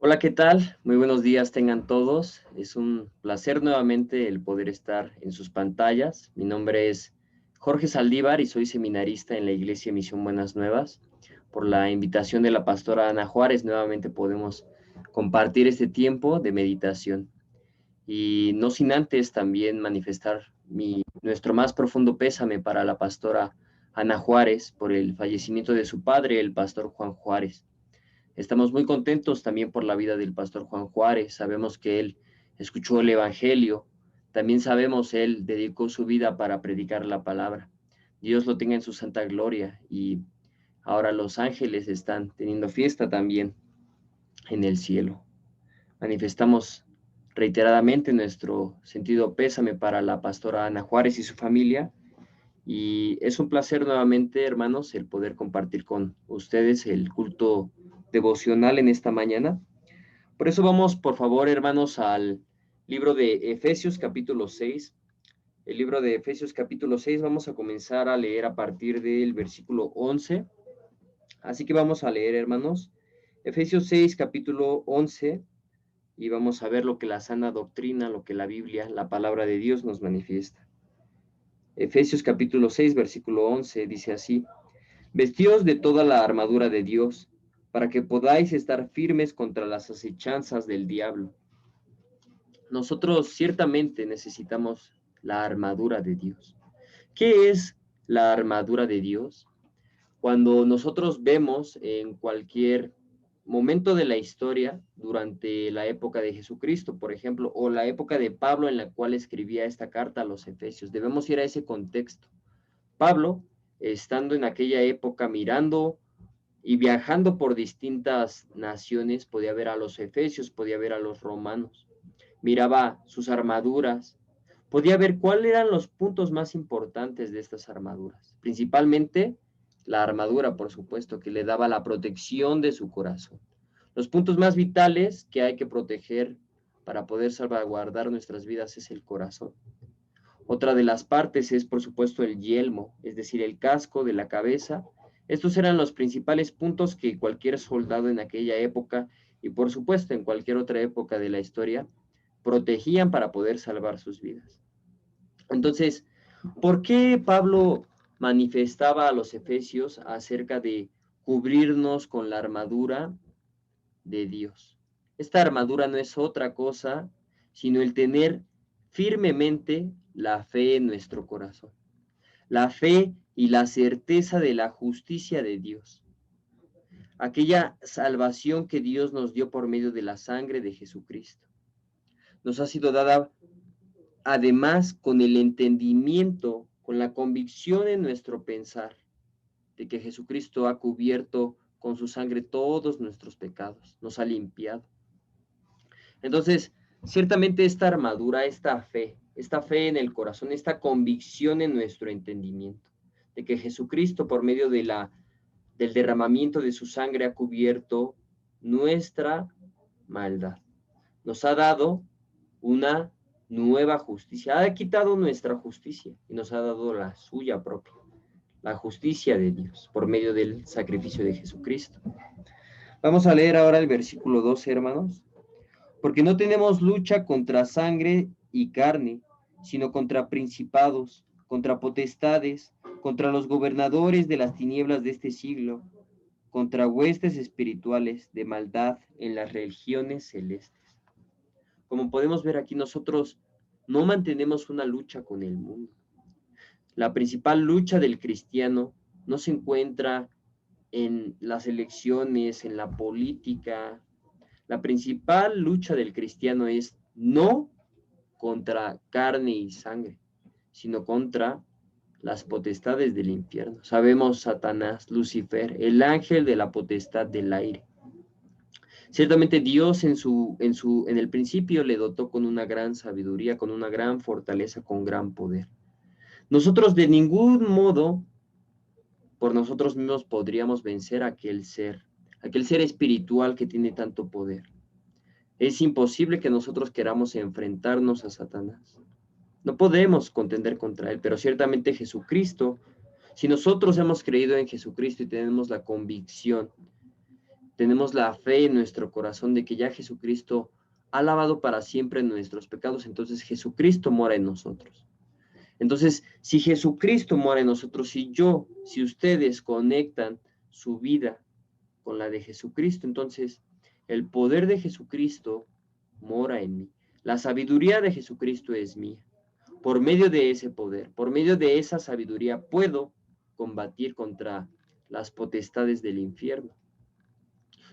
Hola, ¿qué tal? Muy buenos días tengan todos. Es un placer nuevamente el poder estar en sus pantallas. Mi nombre es Jorge Saldívar y soy seminarista en la Iglesia Misión Buenas Nuevas. Por la invitación de la pastora Ana Juárez, nuevamente podemos compartir este tiempo de meditación. Y no sin antes también manifestar nuestro más profundo pésame para la pastora Ana Juárez por el fallecimiento de su padre, el pastor Juan Juárez. Estamos muy contentos también por la vida del pastor Juan Juárez. Sabemos que él escuchó el Evangelio. También sabemos él dedicó su vida para predicar la palabra. Dios lo tenga en su santa gloria y ahora los ángeles están teniendo fiesta también en el cielo. Manifestamos reiteradamente nuestro sentido pésame para la pastora Ana Juárez y su familia. Y es un placer nuevamente, hermanos, el poder compartir con ustedes el culto devocional en esta mañana. Por eso vamos, por favor, hermanos, al libro de Efesios capítulo 6. El libro de Efesios capítulo 6 vamos a comenzar a leer a partir del versículo 11. Así que vamos a leer, hermanos, Efesios 6 capítulo 11 y vamos a ver lo que la sana doctrina, lo que la Biblia, la palabra de Dios nos manifiesta. Efesios capítulo 6 versículo 11 dice así: Vestíos de toda la armadura de Dios, para que podáis estar firmes contra las acechanzas del diablo. Nosotros ciertamente necesitamos la armadura de Dios. ¿Qué es la armadura de Dios? Cuando nosotros vemos en cualquier momento de la historia, durante la época de Jesucristo, por ejemplo, o la época de Pablo en la cual escribía esta carta a los Efesios, debemos ir a ese contexto. Pablo, estando en aquella época mirando y viajando por distintas naciones, podía ver a los efesios, podía ver a los romanos, miraba sus armaduras, podía ver cuáles eran los puntos más importantes de estas armaduras, principalmente la armadura, por supuesto, que le daba la protección de su corazón. Los puntos más vitales que hay que proteger para poder salvaguardar nuestras vidas es el corazón. Otra de las partes es, por supuesto, el yelmo, es decir, el casco de la cabeza. Estos eran los principales puntos que cualquier soldado en aquella época y, por supuesto, en cualquier otra época de la historia, protegían para poder salvar sus vidas. Entonces, ¿por qué Pablo manifestaba a los efesios acerca de cubrirnos con la armadura de Dios? Esta armadura no es otra cosa, sino el tener firmemente la fe en nuestro corazón, la fe y la certeza de la justicia de Dios, aquella salvación que Dios nos dio por medio de la sangre de Jesucristo. Nos ha sido dada además con el entendimiento, con la convicción en nuestro pensar de que Jesucristo ha cubierto con su sangre todos nuestros pecados, nos ha limpiado. Entonces, ciertamente esta armadura, esta fe en el corazón, esta convicción en nuestro entendimiento, de que Jesucristo por medio del derramamiento de su sangre ha cubierto nuestra maldad. Nos ha dado una nueva justicia, ha quitado nuestra justicia y nos ha dado la suya propia, la justicia de Dios por medio del sacrificio de Jesucristo. Vamos a leer ahora el versículo 12, hermanos. Porque no tenemos lucha contra sangre y carne, sino contra principados, contra potestades, contra los gobernadores de las tinieblas de este siglo, contra huestes espirituales de maldad en las regiones celestes. Como podemos ver aquí, nosotros no mantenemos una lucha con el mundo. La principal lucha del cristiano no se encuentra en las elecciones, en la política. La principal lucha del cristiano es no contra carne y sangre, sino contra las potestades del infierno. Sabemos Satanás, Lucifer, el ángel de la potestad del aire. Ciertamente Dios en el principio le dotó con una gran sabiduría, con una gran fortaleza, con gran poder. Nosotros de ningún modo por nosotros mismos podríamos vencer a aquel ser espiritual que tiene tanto poder. Es imposible que nosotros queramos enfrentarnos a Satanás. No podemos contender contra él, pero ciertamente Jesucristo, si nosotros hemos creído en Jesucristo y tenemos la convicción tenemos la fe en nuestro corazón de que ya Jesucristo ha lavado para siempre nuestros pecados, entonces Jesucristo mora en nosotros. Entonces, si Jesucristo mora en nosotros, si ustedes conectan su vida con la de Jesucristo, entonces el poder de Jesucristo mora en mí. La sabiduría de Jesucristo es mía. Por medio de ese poder, por medio de esa sabiduría, puedo combatir contra las potestades del infierno.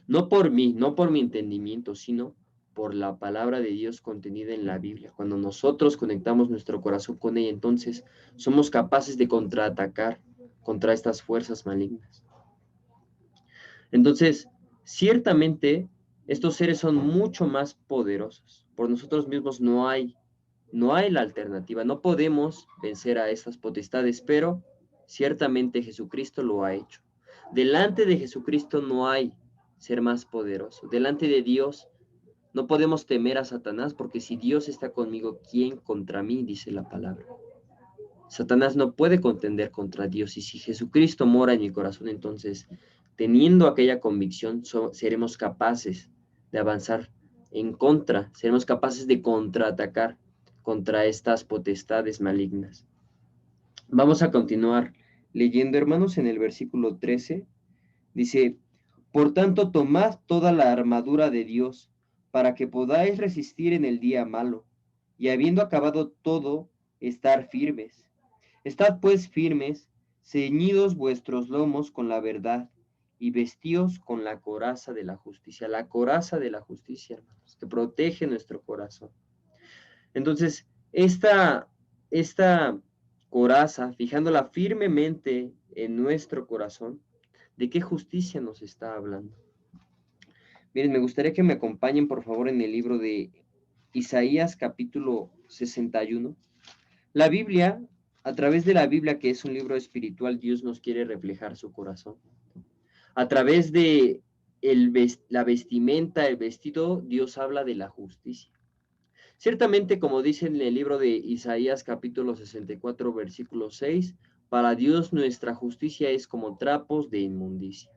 No por mí, no por mi entendimiento, sino por la palabra de Dios contenida en la Biblia. Cuando nosotros conectamos nuestro corazón con ella, entonces somos capaces de contraatacar contra estas fuerzas malignas. Entonces, ciertamente, estos seres son mucho más poderosos. Por nosotros mismos no hay la alternativa. No podemos vencer a estas potestades, pero ciertamente Jesucristo lo ha hecho. Delante de Jesucristo no hay ser más poderoso. Delante de Dios no podemos temer a Satanás, porque si Dios está conmigo, ¿quién contra mí? Dice la palabra. Satanás no puede contender contra Dios, y si Jesucristo mora en mi corazón, entonces, teniendo aquella convicción, seremos capaces de avanzar en contra, seremos capaces de contraatacar contra estas potestades malignas. Vamos a continuar leyendo, hermanos, en el versículo 13. Dice, por tanto, tomad toda la armadura de Dios, para que podáis resistir en el día malo, y habiendo acabado todo, estar firmes. Estad pues firmes, ceñidos vuestros lomos con la verdad, y vestíos con la coraza de la justicia. La coraza de la justicia, hermanos, que protege nuestro corazón. Entonces, esta coraza, fijándola firmemente en nuestro corazón, ¿de qué justicia nos está hablando? Miren, me gustaría que me acompañen, por favor, en el libro de Isaías, capítulo 61. La Biblia, a través de la Biblia, que es un libro espiritual, Dios nos quiere reflejar su corazón. A través de la vestimenta, el vestido, Dios habla de la justicia. Ciertamente, como dice en el libro de Isaías capítulo 64, versículo 6, para Dios nuestra justicia es como trapos de inmundicia.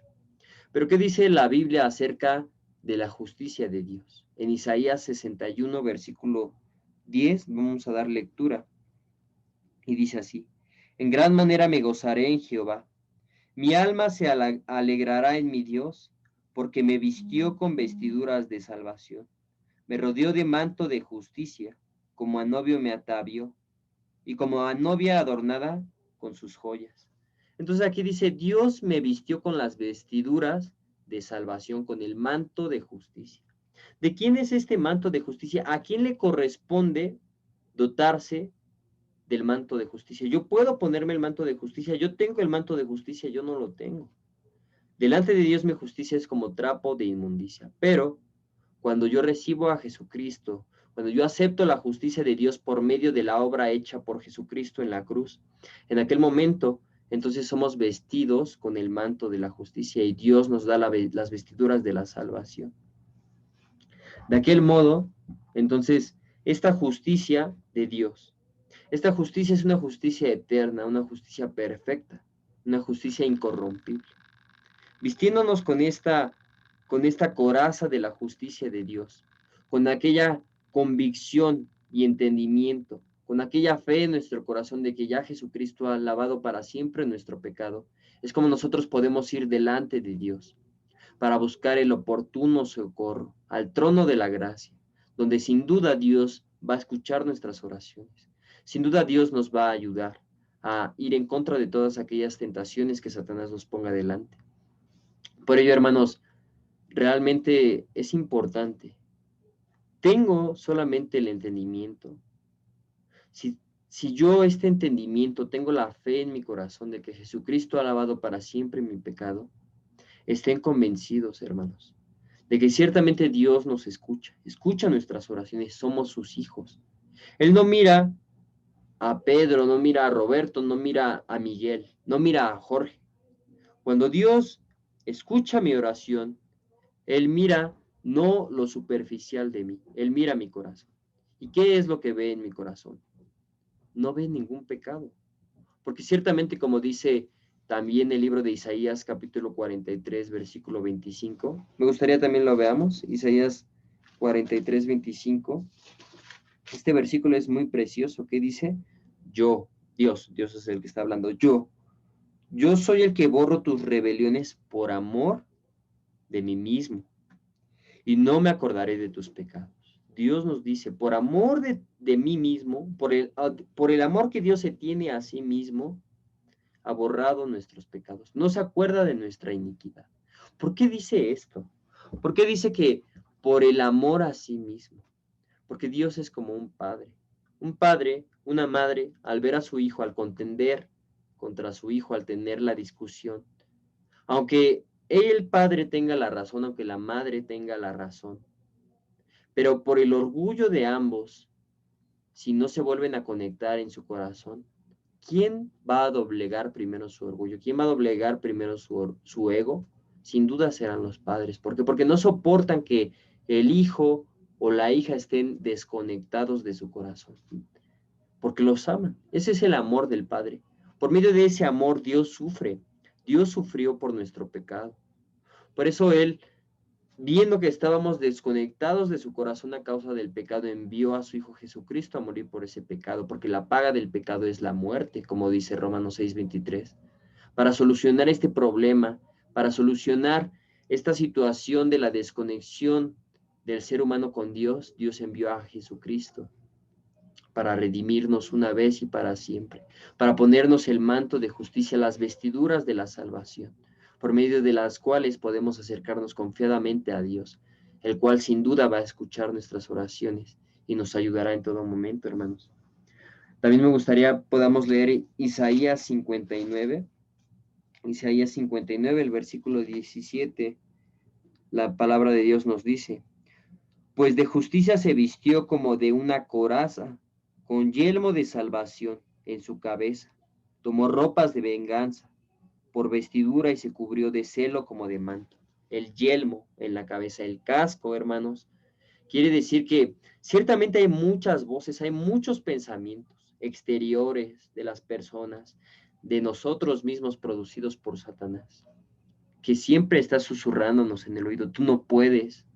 Pero ¿qué dice la Biblia acerca de la justicia de Dios? En Isaías 61, versículo 10, vamos a dar lectura. Y dice así, en gran manera me gozaré en Jehová. Mi alma se alegrará en mi Dios, porque me vistió con vestiduras de salvación. Me rodeó de manto de justicia, como a novio me atavió, y como a novia adornada con sus joyas. Entonces aquí dice, Dios me vistió con las vestiduras de salvación, con el manto de justicia. ¿De quién es este manto de justicia? ¿A quién le corresponde dotarse del manto de justicia? Yo puedo ponerme el manto de justicia, yo tengo el manto de justicia, yo no lo tengo. Delante de Dios mi justicia es como trapo de inmundicia, pero cuando yo recibo a Jesucristo, cuando yo acepto la justicia de Dios por medio de la obra hecha por Jesucristo en la cruz, en aquel momento, entonces somos vestidos con el manto de la justicia y Dios nos da las vestiduras de la salvación. De aquel modo, entonces, esta justicia de Dios, esta justicia es una justicia eterna, una justicia perfecta, una justicia incorrompible. Vistiéndonos con esta coraza de la justicia de Dios, con aquella convicción y entendimiento, con aquella fe en nuestro corazón de que ya Jesucristo ha lavado para siempre nuestro pecado, es como nosotros podemos ir delante de Dios para buscar el oportuno socorro al trono de la gracia, donde sin duda Dios va a escuchar nuestras oraciones. Sin duda Dios nos va a ayudar a ir en contra de todas aquellas tentaciones que Satanás nos ponga delante. Por ello, hermanos, realmente es importante. Tengo solamente el entendimiento. Si yo este entendimiento, tengo la fe en mi corazón de que Jesucristo ha lavado para siempre mi pecado, estén convencidos, hermanos, de que ciertamente Dios nos escucha nuestras oraciones, somos sus hijos. Él no mira a Pedro, no mira a Roberto, no mira a Miguel, no mira a Jorge. Cuando Dios escucha mi oración, Él mira no lo superficial de mí, Él mira mi corazón. ¿Y qué es lo que ve en mi corazón? No ve ningún pecado. Porque ciertamente, como dice también el libro de Isaías, capítulo 43, versículo 25. Me gustaría también lo veamos. Isaías 43, 25. Este versículo es muy precioso. ¿Qué dice? Yo, Dios es el que está hablando. Yo soy el que borro tus rebeliones por amor de mí mismo y no me acordaré de tus pecados. Dios nos dice, por amor de mí mismo, por el amor que Dios se tiene a sí mismo, ha borrado nuestros pecados. No se acuerda de nuestra iniquidad. ¿Por qué dice esto? ¿Por qué dice que por el amor a sí mismo? Porque Dios es como un padre. Un padre, una madre, al ver a su hijo, al contender contra su hijo, al tener la discusión, aunque el padre tenga la razón, aunque la madre tenga la razón, pero por el orgullo de ambos, si no se vuelven a conectar en su corazón, ¿quién va a doblegar primero su orgullo? ¿Quién va a doblegar primero su ego? Sin duda serán los padres. ¿Por qué? Porque no soportan que el hijo o la hija estén desconectados de su corazón, porque los aman. Ese es el amor del Padre. Por medio de ese amor Dios sufre. Dios sufrió por nuestro pecado. Por eso Él, viendo que estábamos desconectados de su corazón a causa del pecado, envió a su Hijo Jesucristo a morir por ese pecado, porque la paga del pecado es la muerte, como dice Romanos 6:23. Para solucionar este problema, para solucionar esta situación de la desconexión del ser humano con Dios, Dios envió a Jesucristo para redimirnos una vez y para siempre, para ponernos el manto de justicia, las vestiduras de la salvación, por medio de las cuales podemos acercarnos confiadamente a Dios, el cual sin duda va a escuchar nuestras oraciones y nos ayudará en todo momento, hermanos. También me gustaría podamos leer Isaías 59, el versículo 17. La palabra de Dios nos dice: pues de justicia se vistió como de una coraza, con yelmo de salvación en su cabeza. Tomó ropas de venganza por vestidura y se cubrió de celo como de manto. El yelmo en la cabeza, el casco, hermanos, quiere decir que ciertamente hay muchas voces, hay muchos pensamientos exteriores de las personas, de nosotros mismos producidos por Satanás, que siempre está susurrándonos en el oído: tú no puedes,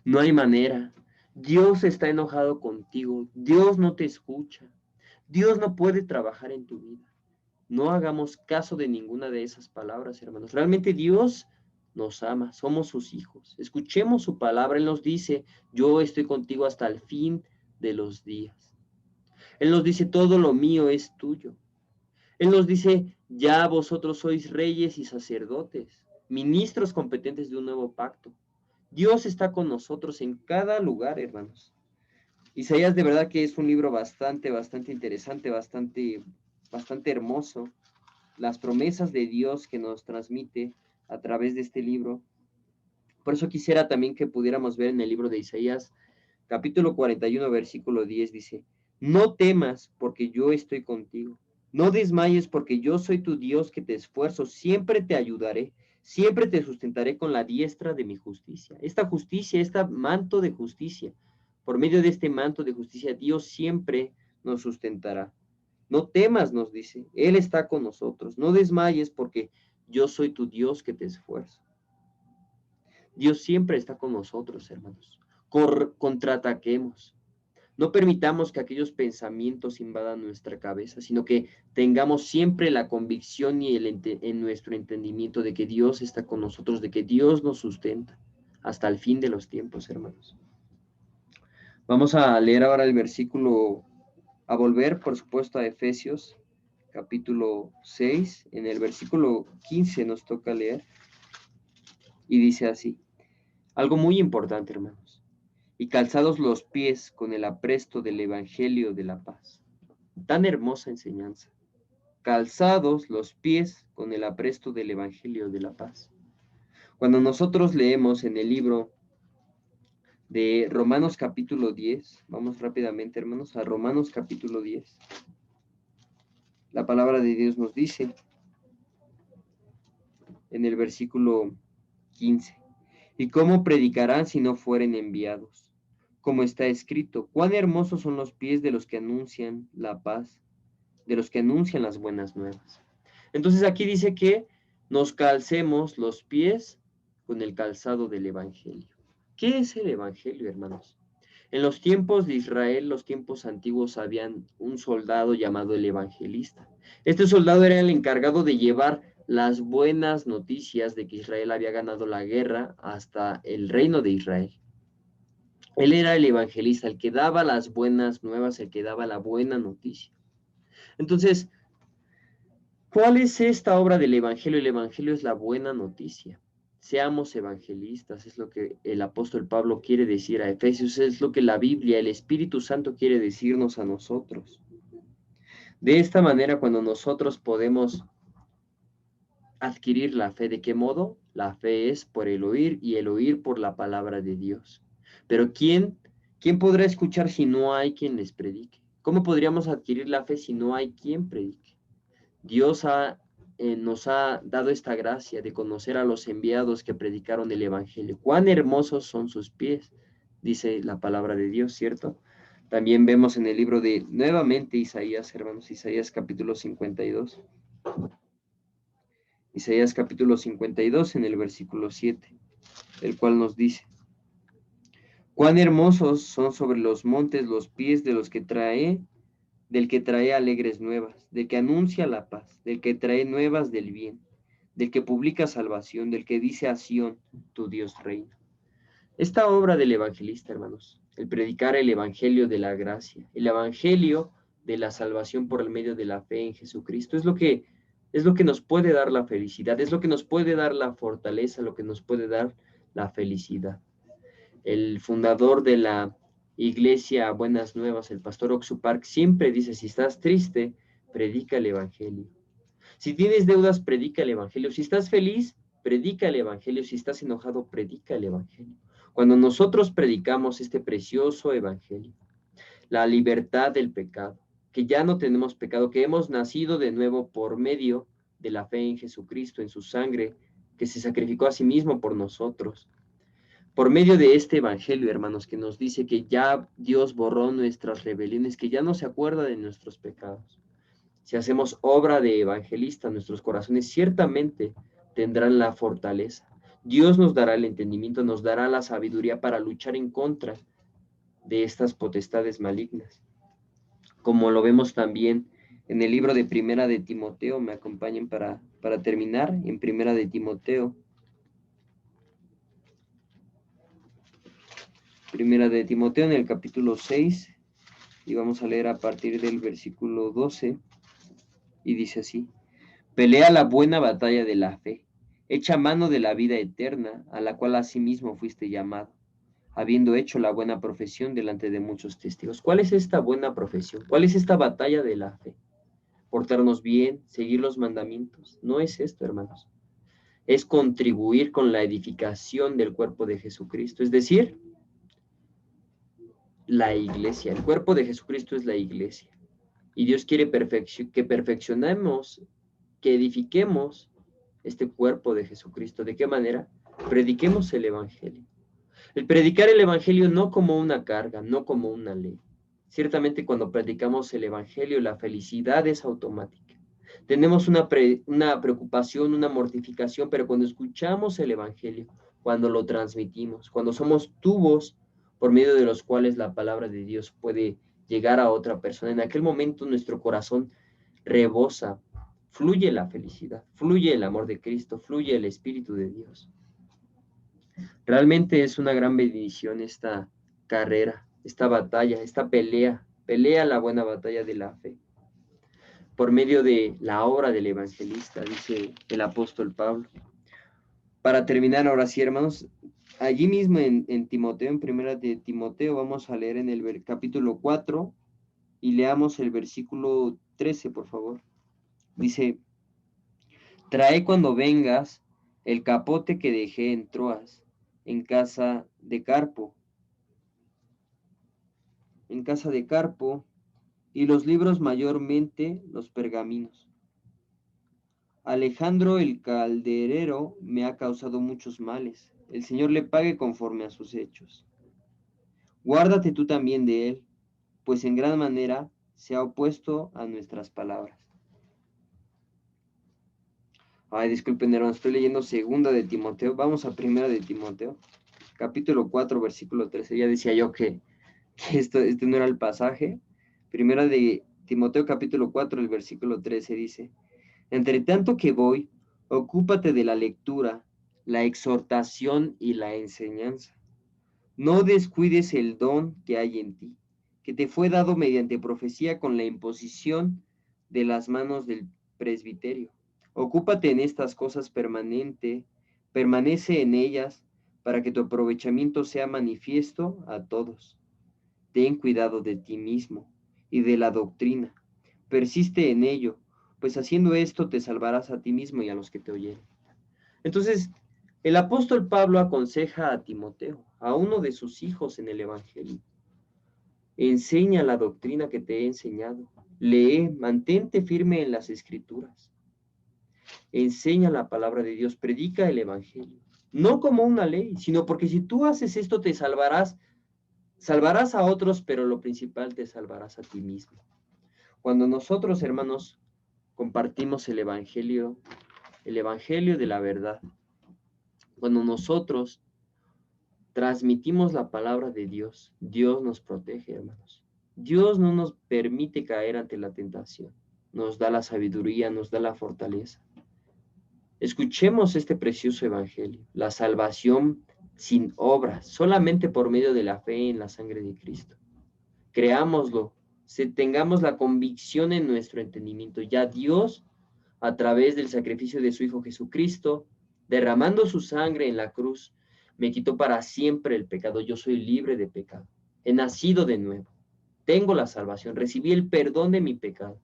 no hay manera. Dios está enojado contigo. Dios no te escucha. Dios no puede trabajar en tu vida. No hagamos caso de ninguna de esas palabras, hermanos. Realmente Dios nos ama. Somos sus hijos. Escuchemos su palabra. Él nos dice: yo estoy contigo hasta el fin de los días. Él nos dice: todo lo mío es tuyo. Él nos dice: ya vosotros sois reyes y sacerdotes, ministros competentes de un nuevo pacto. Dios está con nosotros en cada lugar, hermanos. Isaías de verdad que es un libro bastante interesante, bastante hermoso. Las promesas de Dios que nos transmite a través de este libro. Por eso quisiera también que pudiéramos ver en el libro de Isaías, capítulo 41, versículo 10, dice: no temas porque yo estoy contigo. No desmayes porque yo soy tu Dios que te esfuerzo. Siempre te ayudaré. Siempre te sustentaré con la diestra de mi justicia. Esta justicia, este manto de justicia, por medio de este manto de justicia, Dios siempre nos sustentará. No temas, nos dice. Él está con nosotros. No desmayes porque yo soy tu Dios que te esfuerzo. Dios siempre está con nosotros, hermanos. Contraataquemos. No permitamos que aquellos pensamientos invadan nuestra cabeza, sino que tengamos siempre la convicción y en nuestro entendimiento de que Dios está con nosotros, de que Dios nos sustenta hasta el fin de los tiempos, hermanos. Vamos a leer ahora el versículo, a volver, por supuesto, a Efesios, capítulo 6. En el versículo 15 nos toca leer y dice así, algo muy importante, hermanos: y calzados los pies con el apresto del Evangelio de la paz. Tan hermosa enseñanza. Calzados los pies con el apresto del Evangelio de la paz. Cuando nosotros leemos en el libro de Romanos capítulo 10, vamos rápidamente, hermanos, a Romanos capítulo 10. La palabra de Dios nos dice en el versículo 15, ¿y cómo predicarán si no fueren enviados? Como está escrito, cuán hermosos son los pies de los que anuncian la paz, de los que anuncian las buenas nuevas. Entonces aquí dice que nos calcemos los pies con el calzado del Evangelio. ¿Qué es el Evangelio, hermanos? En los tiempos de Israel, los tiempos antiguos, habían un soldado llamado el evangelista. Este soldado era el encargado de llevar las buenas noticias de que Israel había ganado la guerra hasta el reino de Israel. Él era el evangelista, el que daba las buenas nuevas, el que daba la buena noticia. Entonces, ¿cuál es esta obra del Evangelio? El Evangelio es la buena noticia. Seamos evangelistas, es lo que el apóstol Pablo quiere decir a Efesios, es lo que la Biblia, el Espíritu Santo quiere decirnos a nosotros. De esta manera, cuando nosotros podemos adquirir la fe, ¿de qué modo? La fe es por el oír y el oír por la palabra de Dios. Pero ¿quién podrá escuchar si no hay quien les predique? ¿Cómo podríamos adquirir la fe si no hay quien predique? Dios nos ha dado esta gracia de conocer a los enviados que predicaron el Evangelio. Cuán hermosos son sus pies, dice la palabra de Dios, ¿cierto? También vemos en el libro de, nuevamente, Isaías, hermanos, Isaías capítulo 52. Isaías capítulo 52 en el versículo 7, el cual nos dice: cuán hermosos son sobre los montes los pies de los que trae del que trae alegres nuevas, del que anuncia la paz, del que trae nuevas del bien, del que publica salvación, del que dice a Sión, tu Dios reina. Esta obra del evangelista, hermanos, el predicar el evangelio de la gracia, el evangelio de la salvación por el medio de la fe en Jesucristo, es lo que nos puede dar la felicidad, es lo que nos puede dar la fortaleza, lo que nos puede dar la felicidad. El fundador de la Iglesia Buenas Nuevas, el pastor Oxu Park, siempre dice: si estás triste, predica el Evangelio. Si tienes deudas, predica el Evangelio. Si estás feliz, predica el Evangelio. Si estás enojado, predica el Evangelio. Cuando nosotros predicamos este precioso Evangelio, la libertad del pecado, que ya no tenemos pecado, que hemos nacido de nuevo por medio de la fe en Jesucristo, en su sangre, que se sacrificó a sí mismo por nosotros, por medio de este evangelio, hermanos, que nos dice que ya Dios borró nuestras rebeliones, que ya no se acuerda de nuestros pecados. Si hacemos obra de evangelista, nuestros corazones ciertamente tendrán la fortaleza. Dios nos dará el entendimiento, nos dará la sabiduría para luchar en contra de estas potestades malignas. Como lo vemos también en el libro de Primera de Timoteo, me acompañen para terminar, en Primera de Timoteo. Primera de Timoteo en el capítulo 6, y vamos a leer a partir del versículo 12, y dice así: pelea la buena batalla de la fe, echa mano de la vida eterna, a la cual asimismo fuiste llamado, habiendo hecho la buena profesión delante de muchos testigos. ¿Cuál es esta buena profesión? ¿Cuál es esta batalla de la fe? Portarnos bien, seguir los mandamientos. No es esto, hermanos. Es contribuir con la edificación del cuerpo de Jesucristo, es decir, la iglesia. El cuerpo de Jesucristo es la iglesia. Y Dios quiere que perfeccionemos, que edifiquemos este cuerpo de Jesucristo. ¿De qué manera? Prediquemos el Evangelio. El predicar el Evangelio no como una carga, no como una ley. Ciertamente cuando predicamos el Evangelio, la felicidad es automática. Tenemos una preocupación, una mortificación, pero cuando escuchamos el Evangelio, cuando lo transmitimos, cuando somos tubos por medio de los cuales la palabra de Dios puede llegar a otra persona, en aquel momento nuestro corazón rebosa, fluye la felicidad, fluye el amor de Cristo, fluye el Espíritu de Dios. Realmente es una gran bendición esta carrera, esta batalla, esta pelea la buena batalla de la fe, por medio de la obra del evangelista, dice el apóstol Pablo. Para terminar, ahora sí, hermanos, allí mismo en Timoteo, en primera de Timoteo, vamos a leer en el capítulo 4 y leamos el versículo 13, por favor. Dice: trae cuando vengas el capote que dejé en Troas, en casa de Carpo, y los libros, mayormente los pergaminos. Alejandro el calderero me ha causado muchos males. El Señor le pague conforme a sus hechos. Guárdate tú también de él, pues en gran manera se ha opuesto a nuestras palabras. Ay, disculpen, hermano, estoy leyendo segunda de Timoteo. Vamos a primera de Timoteo, capítulo 4, versículo 13. Ya decía yo que este no era el pasaje. Primera de Timoteo, capítulo 4, el versículo 13 dice: Entre tanto que voy, ocúpate de la lectura, la exhortación y la enseñanza. No descuides el don que hay en ti, que te fue dado mediante profecía con la imposición de las manos del presbiterio. Ocúpate en estas cosas permanece en ellas para que tu aprovechamiento sea manifiesto a todos. Ten cuidado de ti mismo y de la doctrina. Persiste en ello, pues haciendo esto te salvarás a ti mismo y a los que te oyeren. Entonces, el apóstol Pablo aconseja a Timoteo, a uno de sus hijos en el Evangelio: enseña la doctrina que te he enseñado, lee, mantente firme en las Escrituras, enseña la palabra de Dios, predica el Evangelio, no como una ley, sino porque si tú haces esto te salvarás a otros, pero lo principal, te salvarás a ti mismo. Cuando nosotros, hermanos, compartimos el Evangelio de la verdad, cuando nosotros transmitimos la palabra de Dios, Dios nos protege, hermanos. Dios no nos permite caer ante la tentación. Nos da la sabiduría, nos da la fortaleza. Escuchemos este precioso evangelio, la salvación sin obras, solamente por medio de la fe en la sangre de Cristo. Creámoslo, tengamos la convicción en nuestro entendimiento. Ya Dios, a través del sacrificio de su Hijo Jesucristo, derramando su sangre en la cruz, me quitó para siempre el pecado. Yo soy libre de pecado. He nacido de nuevo. Tengo la salvación. Recibí el perdón de mi pecado.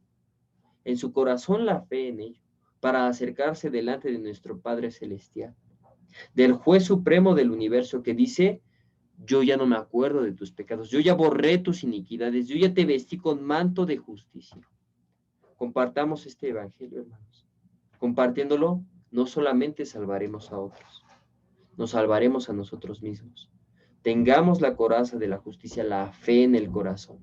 En su corazón la fe en ello, para acercarse delante de nuestro Padre Celestial, del Juez Supremo del universo, que dice: yo ya no me acuerdo de tus pecados, yo ya borré tus iniquidades, yo ya te vestí con manto de justicia. Compartamos este evangelio, hermanos. Compartiéndolo, no solamente salvaremos a otros, nos salvaremos a nosotros mismos. Tengamos la coraza de la justicia, la fe en el corazón,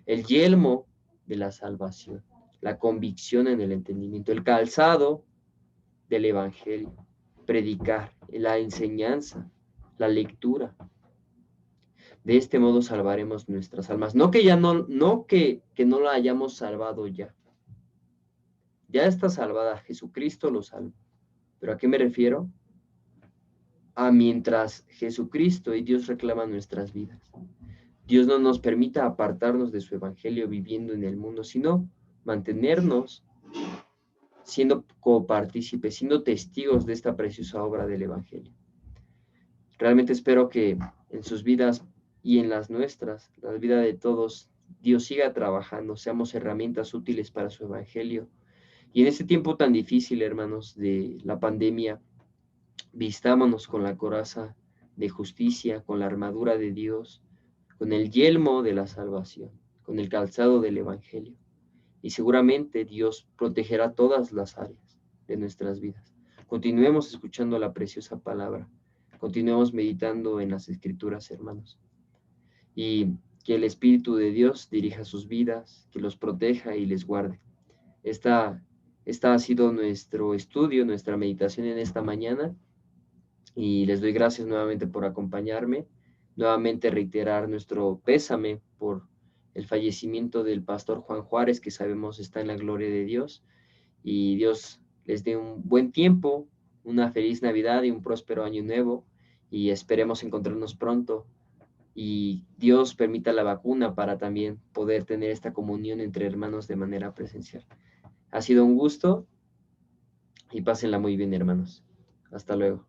el yelmo de la salvación, la convicción en el entendimiento, el calzado del evangelio, predicar, la enseñanza, la lectura. De este modo salvaremos nuestras almas. No que no la hayamos salvado ya. Ya está salvada, Jesucristo lo salva. ¿Pero a qué me refiero? A mientras Jesucristo y Dios reclaman nuestras vidas. Dios no nos permita apartarnos de su evangelio viviendo en el mundo, sino mantenernos siendo copartícipes, siendo testigos de esta preciosa obra del evangelio. Realmente espero que en sus vidas y en las nuestras, la vida de todos, Dios siga trabajando, seamos herramientas útiles para su evangelio. Y en este tiempo tan difícil, hermanos, de la pandemia, vistámonos con la coraza de justicia, con la armadura de Dios, con el yelmo de la salvación, con el calzado del evangelio. Y seguramente Dios protegerá todas las áreas de nuestras vidas. Continuemos escuchando la preciosa palabra. Continuemos meditando en las Escrituras, hermanos. Y que el Espíritu de Dios dirija sus vidas, que los proteja y les guarde. Esta ha sido nuestro estudio, nuestra meditación en esta mañana. Y les doy gracias nuevamente por acompañarme. Nuevamente reiterar nuestro pésame por el fallecimiento del pastor Juan Juárez, que sabemos está en la gloria de Dios. Y Dios les dé un buen tiempo, una feliz Navidad y un próspero año nuevo. Y esperemos encontrarnos pronto. Y Dios permita la vacuna para también poder tener esta comunión entre hermanos de manera presencial. Ha sido un gusto y pásenla muy bien, hermanos. Hasta luego.